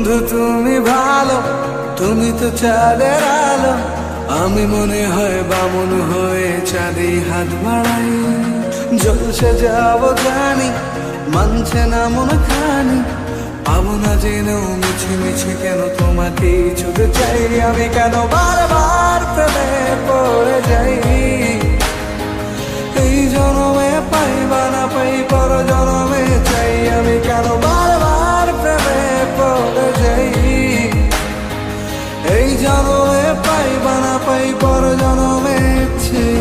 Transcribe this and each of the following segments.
বন্ধু তুমি ভালো, তুমি তো চাঁদের আলো। আমি মনে হয় বামন হয়ে চাঁদে হাত বাড়াই। জলসে যাবো জানি, মানছে না মন খানি। পাবো না জেনেও মিছে মিছে কেন তোমাকে ছুতে চাই। আমি কেন বারবার প্রেমে পড়ে যাই। এই জনমে পাই বা না পাই, পর জনমে চাই। আমি কেন বারবার প্রেমে পড়ে যাই। এই জনমে পাই বা না পাই, পর জনমে চাই।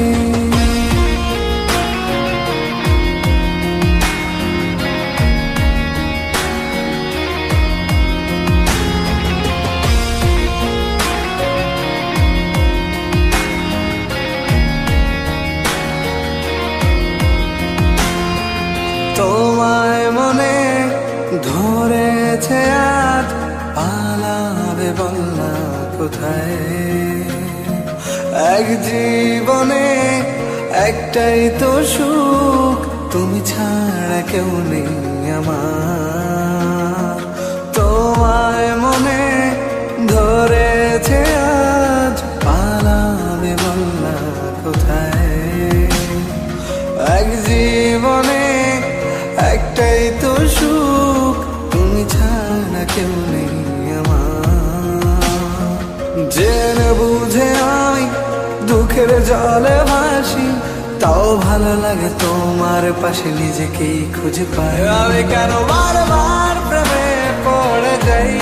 তোমায় মনে ধরেছে আজ, পালাবে বল না কোথায়। এক জীবনে একটাই তো সুখ, তুমি ছাড়া কেউ নেই আমার। তোমায় মনে ধরেছে আজ, পালাবে বল না কোথায়। এক জীবনে একটাই তো সুখ, তুমি ছাড়া কেউ নেই আমার। জেনে বুঝে আমি দুঃখের জলে ভাসি, তাও ভালো লাগে তোমার পাশে নিজেকেই খুঁজে পাই। আমি কেন বারবার প্রেমে পড়ে যাই।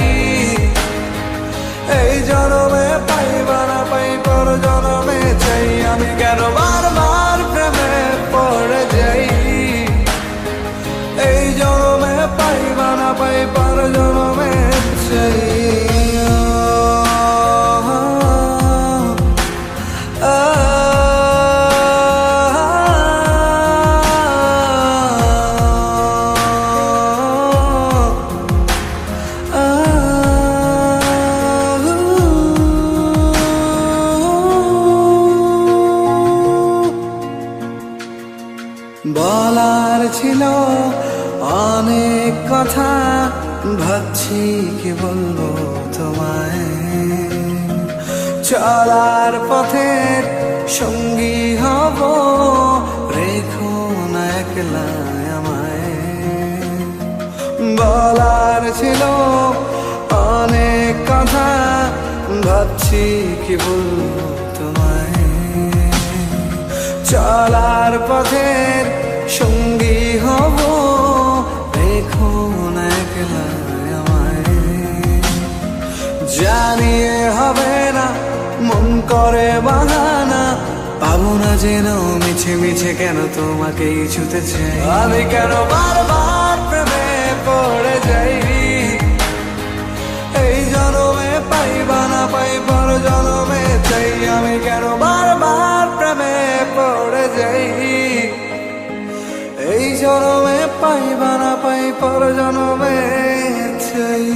এই জনমে পাই বা না পাই, পর জনমে চাই। আমি কেন বারবার প্রেমে পড়ে যাই। এই জনমে পাই বা না পাই, পর জনমে চাই। বলার ছিল অনেক কথা, ভাবছি কি বলবো তোমায়। চলার পথের সঙ্গী হব, রেখো না একলা আমায়। বলার ছিল অনেক কথা, ভাবছি কি বলবো তোমায়। চলার পথের সঙ্গী হব, রেখো না একলা আমায়। জানিয়ে হবে না, মন করে বাহানা। পাবো না যেন মিছে মিছে কেন তোমাকেই ছুতে চাই। আমি কেন বারবার প্রেমে পড়ে যাই। এই জনমে পাই বা না পাই, পর জনমে চাই। আমি কেন বারবার প্রেমে পড়ে যাই। এই জনমে পাই বা না পাই, পর জনমে চাই।